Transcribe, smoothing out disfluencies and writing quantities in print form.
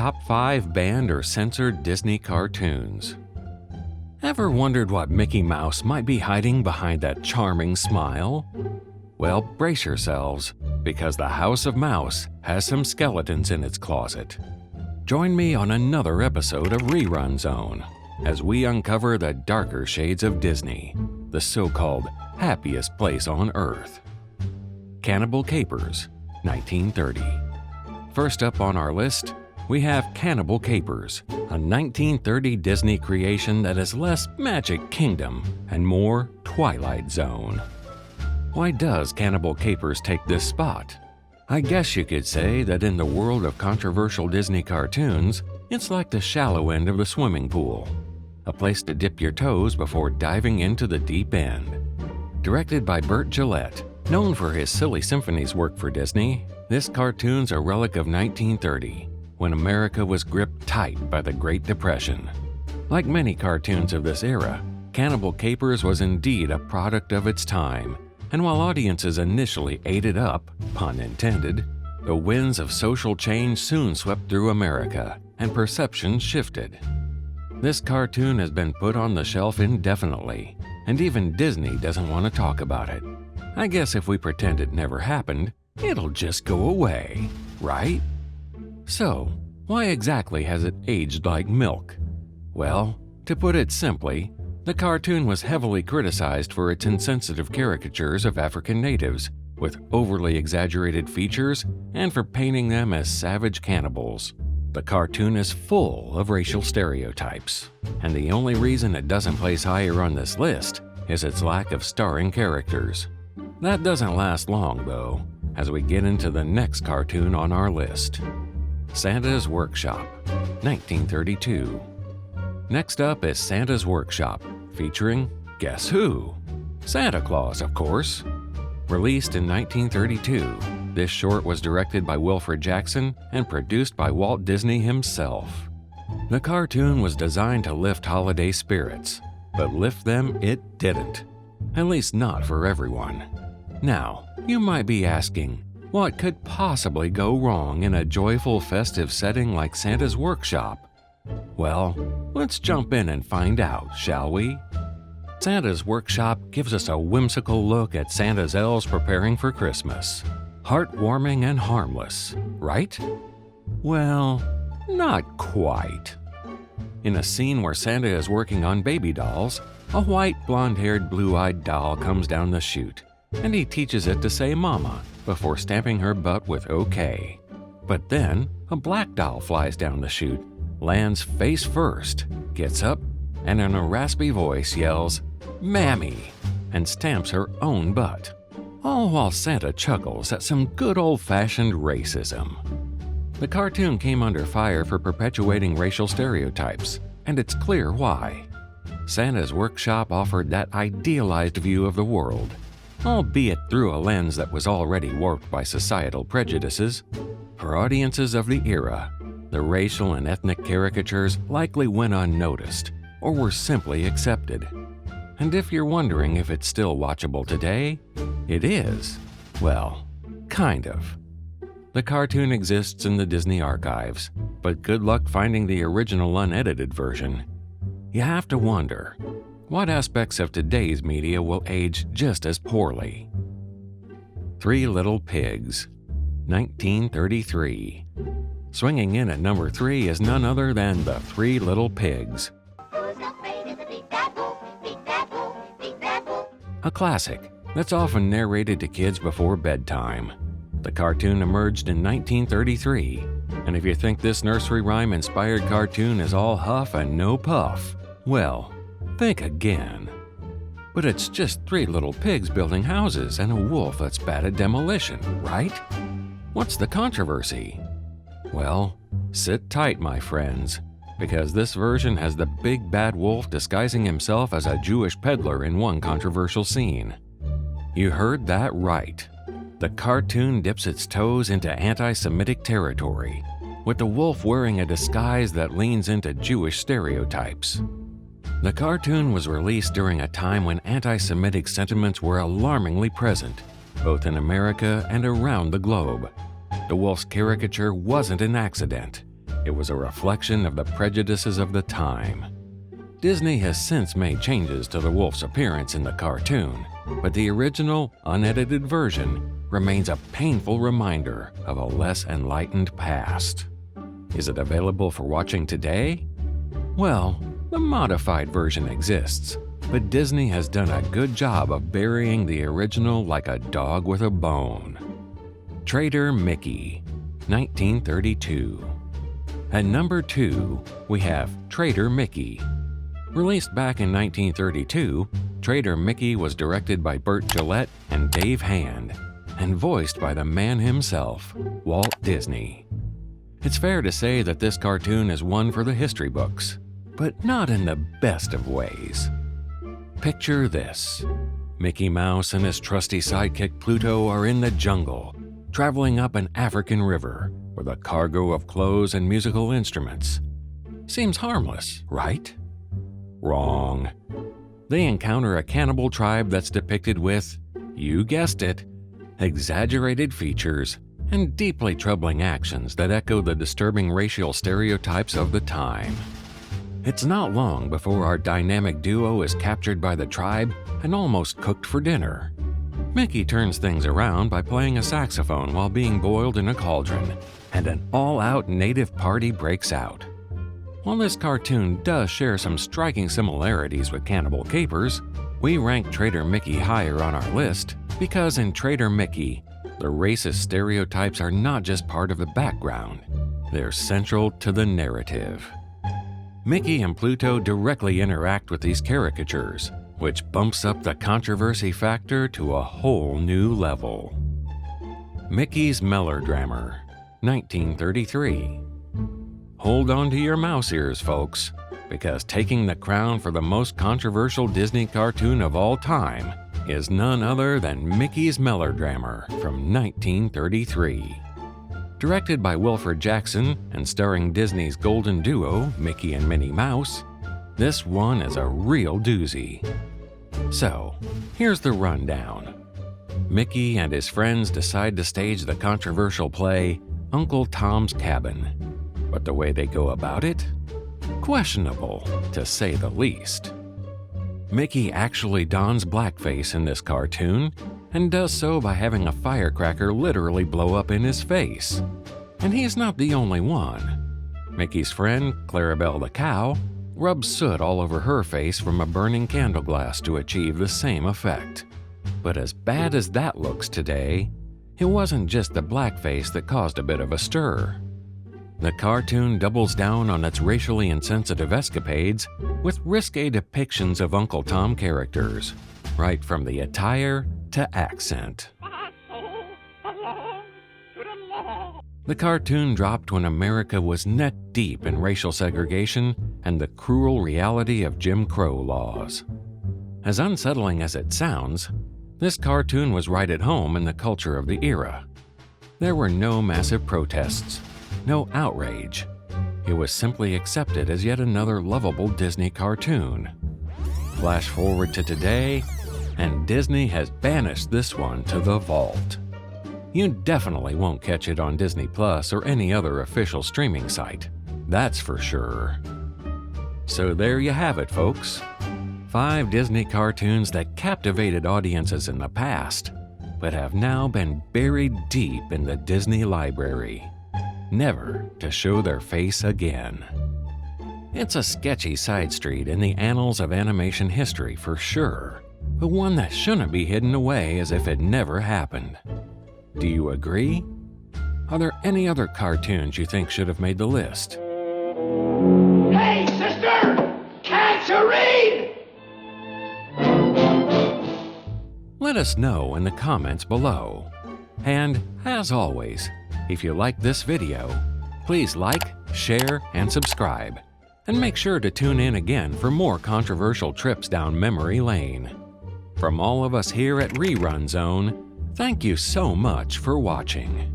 Top 5 Banned or Censored Disney Cartoons. Ever wondered what Mickey Mouse might be hiding behind that charming smile? Well, brace yourselves, because the House of Mouse has some skeletons in its closet. Join me on another episode of Rerun Zone as we uncover the darker shades of Disney, the so-called happiest place on Earth. Cannibal Capers, 1930. First up on our list, we have Cannibal Capers, a 1930 Disney creation that is less Magic Kingdom and more Twilight Zone. Why does Cannibal Capers take this spot? I guess you could say that in the world of controversial Disney cartoons, it's like the shallow end of the swimming pool, a place to dip your toes before diving into the deep end. Directed by Burt Gillette, known for his Silly Symphonies work for Disney, this cartoon's a relic of 1930, when America was gripped tight by the Great Depression. Like many cartoons of this era, Cannibal Capers was indeed a product of its time, and while audiences initially ate it up, pun intended, the winds of social change soon swept through America, and perceptions shifted. This cartoon has been put on the shelf indefinitely, and even Disney doesn't want to talk about it. I guess if we pretend it never happened, it'll just go away, right? So, why exactly has it aged like milk? Well, to put it simply, the cartoon was heavily criticized for its insensitive caricatures of African natives, with overly exaggerated features, and for painting them as savage cannibals. The cartoon is full of racial stereotypes, and the only reason it doesn't place higher on this list is its lack of starring characters. That doesn't last long, though, as we get into the next cartoon on our list. Santa's Workshop, 1932. Next up is Santa's Workshop, featuring, guess who? Santa Claus, of course. Released in 1932, this short was directed by Wilfred Jackson and produced by Walt Disney himself. The cartoon was designed to lift holiday spirits, but lift them it didn't. At least not for everyone. Now, you might be asking, what could possibly go wrong in a joyful festive setting like Santa's Workshop? Well, let's jump in and find out, shall we? Santa's Workshop gives us a whimsical look at Santa's elves preparing for Christmas. Heartwarming and harmless, right? Well, not quite. In a scene where Santa is working on baby dolls, a white, blonde-haired, blue-eyed doll comes down the chute, and he teaches it to say mama before stamping her butt with OK. But then, a black doll flies down the chute, lands face first, gets up, and in a raspy voice yells, "Mammy," and stamps her own butt. All while Santa chuckles at some good old-fashioned racism. The cartoon came under fire for perpetuating racial stereotypes, and it's clear why. Santa's Workshop offered that idealized view of the world, albeit through a lens that was already warped by societal prejudices. For audiences of the era, the racial and ethnic caricatures likely went unnoticed or were simply accepted. And if you're wondering if it's still watchable today, it is. Well, kind of. The cartoon exists in the Disney archives, but good luck finding the original unedited version. You have to wonder, what aspects of today's media will age just as poorly? Three Little Pigs, 1933. Swinging in at number 3 is none other than the Three Little Pigs. Who's afraid of the big bad wolf? Big bad wolf, big bad wolf. A classic that's often narrated to kids before bedtime. The cartoon emerged in 1933, and if you think this nursery rhyme-inspired cartoon is all huff and no puff, well, think again. But it's just 3 little pigs building houses and a wolf that's bad at demolition, right? What's the controversy? Well, sit tight, my friends, because this version has the big bad wolf disguising himself as a Jewish peddler in one controversial scene. You heard that right. The cartoon dips its toes into anti-Semitic territory, with the wolf wearing a disguise that leans into Jewish stereotypes. The cartoon was released during a time when anti-Semitic sentiments were alarmingly present, both in America and around the globe. The wolf's caricature wasn't an accident. it was a reflection of the prejudices of the time. Disney has since made changes to the wolf's appearance in the cartoon, but the original, unedited version remains a painful reminder of a less enlightened past. Is it available for watching today? Well, the modified version exists, but Disney has done a good job of burying the original like a dog with a bone. Trader Mickey, 1932. At number 2, we have Trader Mickey. Released back in 1932, Trader Mickey was directed by Burt Gillette and Dave Hand, and voiced by the man himself, Walt Disney. It's fair to say that this cartoon is one for the history books, but not in the best of ways. Picture this. Mickey Mouse and his trusty sidekick Pluto are in the jungle, traveling up an African river with a cargo of clothes and musical instruments. Seems harmless, right? Wrong. They encounter a cannibal tribe that's depicted with, you guessed it, exaggerated features and deeply troubling actions that echo the disturbing racial stereotypes of the time. It's not long before our dynamic duo is captured by the tribe and almost cooked for dinner. Mickey turns things around by playing a saxophone while being boiled in a cauldron, and an all-out native party breaks out. While this cartoon does share some striking similarities with Cannibal Capers, we rank Trader Mickey higher on our list because in Trader Mickey, the racist stereotypes are not just part of the background, they're central to the narrative. Mickey and Pluto directly interact with these caricatures, which bumps up the controversy factor to a whole new level. Mickey's Melodrammer, 1933. Hold on to your mouse ears, folks, because taking the crown for the most controversial Disney cartoon of all time is none other than Mickey's Melodrammer from 1933. Directed by Wilfred Jackson and starring Disney's golden duo, Mickey and Minnie Mouse, this one is a real doozy. So, here's the rundown. Mickey and his friends decide to stage the controversial play Uncle Tom's Cabin. But the way they go about it? Questionable, to say the least. Mickey actually dons blackface in this cartoon, and does so by having a firecracker literally blow up in his face. And he's not the only one. Mickey's friend, Clarabelle the cow, rubs soot all over her face from a burning candle glass to achieve the same effect. But as bad as that looks today, it wasn't just the blackface that caused a bit of a stir. The cartoon doubles down on its racially insensitive escapades with risque depictions of Uncle Tom characters, right from the attire to accent. The cartoon dropped when America was neck deep in racial segregation and the cruel reality of Jim Crow laws. As unsettling as it sounds, this cartoon was right at home in the culture of the era. There were no massive protests, no outrage. It was simply accepted as yet another lovable Disney cartoon. Flash forward to today, and Disney has banished this one to the vault. You definitely won't catch it on Disney Plus or any other official streaming site, that's for sure. So there you have it, folks. 5 Disney cartoons that captivated audiences in the past, but have now been buried deep in the Disney library, never to show their face again. It's a sketchy side street in the annals of animation history for sure, but one that shouldn't be hidden away as if it never happened. Do you agree? Are there any other cartoons you think should have made the list? Hey, sister! Can't you read? Let us know in the comments below. And, as always, if you like this video, please like, share, and subscribe. And make sure to tune in again for more controversial trips down memory lane. From all of us here at Rerun Zone, thank you so much for watching.